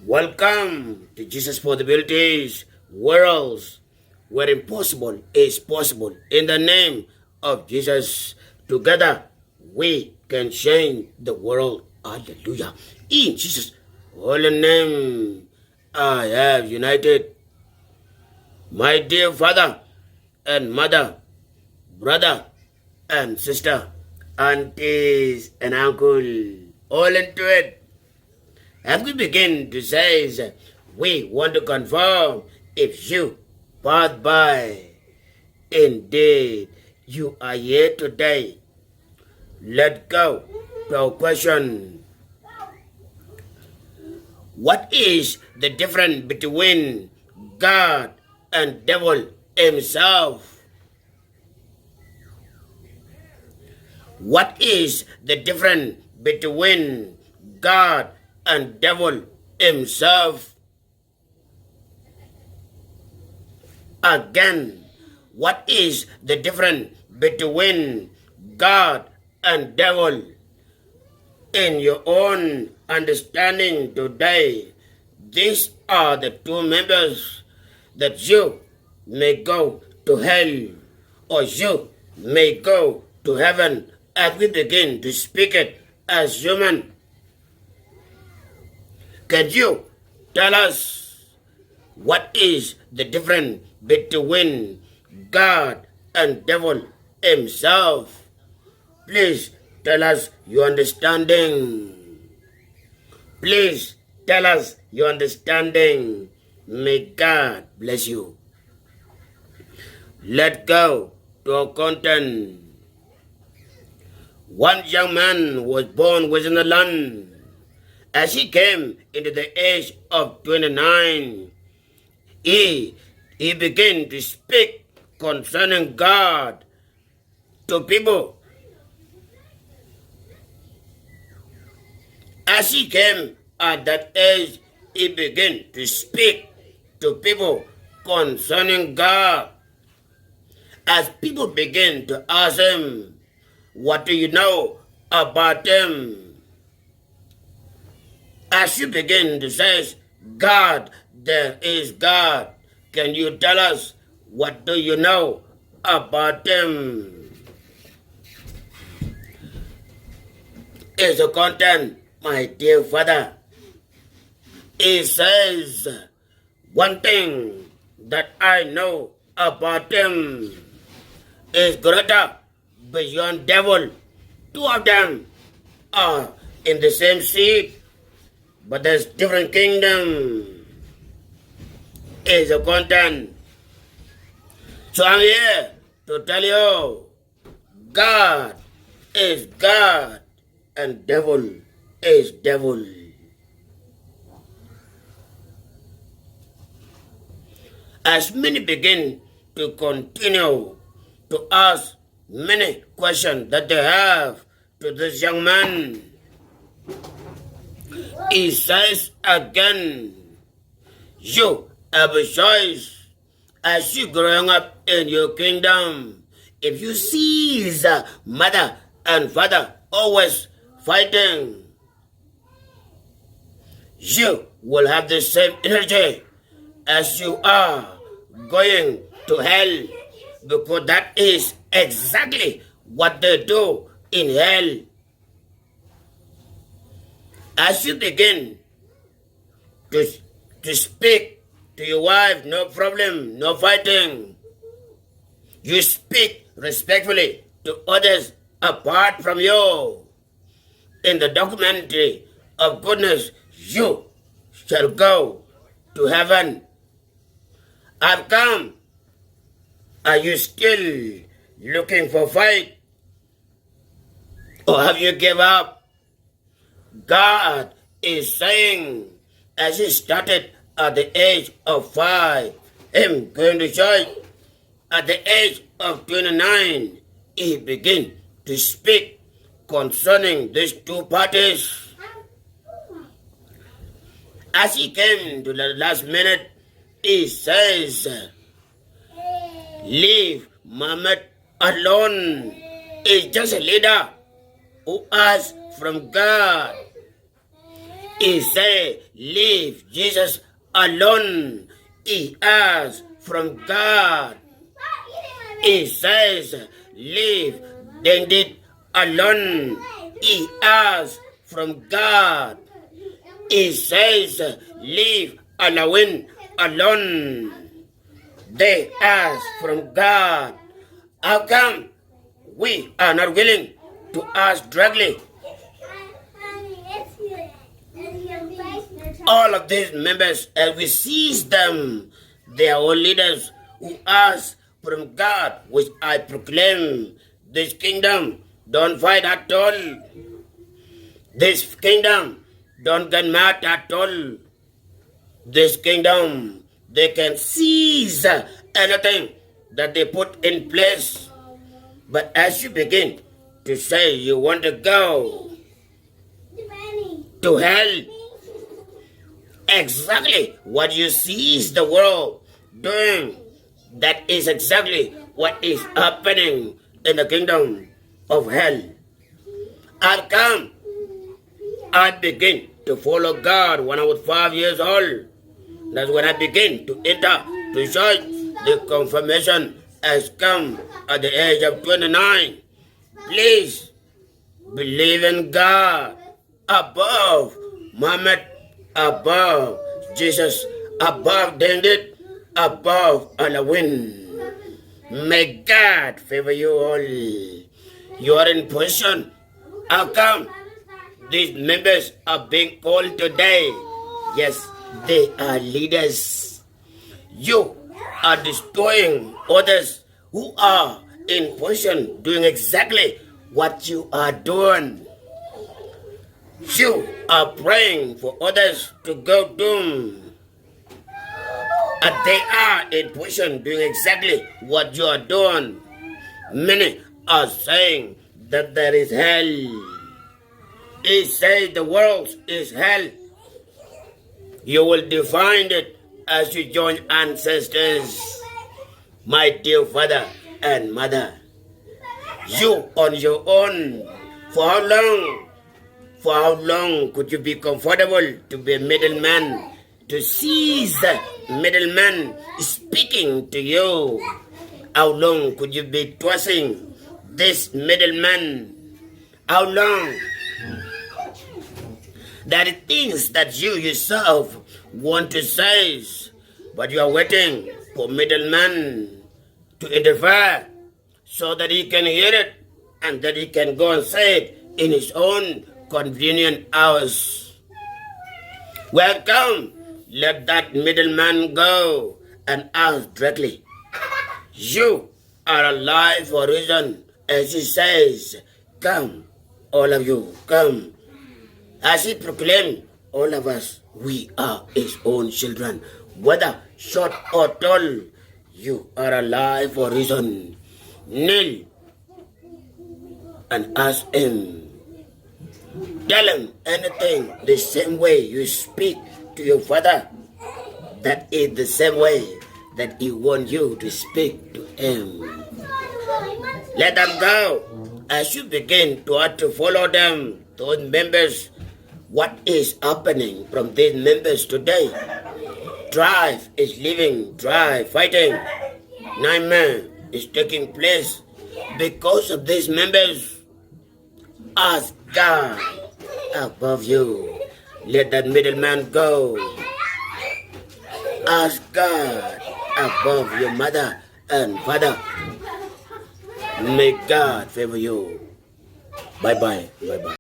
Welcome to Jesus Possibilities, worlds where impossible is possible. In the name of Jesus, together we can change the world. Hallelujah. In Jesus' holy name, I have united my dear father and mother, brother and sister, aunties and uncle, all into it. As we begin to say, we want to confirm if you pass by, indeed, you are here today. Let's go to our question. What is the difference between God and devil himself? What is the difference between God and devil himself? Again, what is the difference between God and devil? In your own understanding today, these are the two members that you may go to hell or you may go to heaven as we begin to speak it as human. Can you tell us what is the difference between God and devil himself? Please tell us your understanding. Please tell us your understanding. May God bless you. Let's go to our content. One young man was born within the land. As he came into the age of 29, he began to speak concerning God to people. As he came at that age, he began to speak to people concerning God. As people began to ask him, what do you know about him? As you begin to say, God, there is God. Can you tell us what do you know about him? Is the content, my dear father. He says, one thing that I know about him is greater beyond devil. Two of them are in the same seat, but there's different kingdom. Is the content. So I'm here to tell you, God is God and devil is devil. As many begin to continue to ask many questions that they have to this young man, he says again, you have a choice as you growing up in your kingdom. If you see the mother and father always fighting, you will have the same energy as you are going to hell, because that is exactly what they do in hell. As you begin to speak to your wife, no problem, no fighting. You speak respectfully to others apart from you. In the documentary of goodness, you shall go to heaven. I've come. Are you still looking for fight? Or have you given up? God is saying, as he started at the age of 5, him going to church, at the age of 29, he began to speak concerning these two parties. As he came to the last minute, he says, leave Muhammad alone. He's just a leader who asks from God. He said, leave Jesus alone. He asked from God. He says, leave DENGDIT alone. He asked from God. He says, leave HELLOWEEN alone. They ask from God. How come we are not willing to ask directly? All of these members, as we seize them, they are all leaders who ask from God, which I proclaim, this kingdom don't fight at all. This kingdom don't get mad at all. This kingdom, they can seize anything that they put in place. But as you begin to say you want to go to hell, exactly what you seize the world doing, that is exactly what is happening in the kingdom of hell. I come, I begin to follow God when I was 5 years old. That's when I begin to enter to church. The confirmation has come at the age of 29. Please believe in God above Muhammad, above Jesus, above DENGDIT, above HELLOWEEN. May God favor you all. You are in position. How come these members are being called today? Yes, they are leaders. You are destroying others who are in position doing exactly what you are doing. You are praying for others to go doom. And they are in position doing exactly what you are doing. Many are saying that there is hell. He says the world is hell. You will define it as you join ancestors. My dear father and mother, you on your own, for how long? For how long could you be comfortable to be a middleman, to seize the middleman speaking to you? How long could you be trusting this middleman? How long? There are things that you yourself want to say, but you are waiting for middleman to interfere so that he can hear it and that he can go and say it in his own convenient hours. Welcome. Let that middleman go and ask directly. You are alive for a reason, as he says. Come, all of you, come. As he proclaimed, all of us, we are his own children. Whether short or tall, you are alive for a reason. Kneel and ask him. Tell him anything the same way you speak to your father. That is the same way that he wants you to speak to him. Let them go. As you begin to follow them, those members, what is happening from these members today? Strife is living, strife, fighting. Nightmare is taking place because of these members. Ask God above you. Let that middleman go. Ask God above your mother and father. May God favor you. Bye-bye. Bye-bye.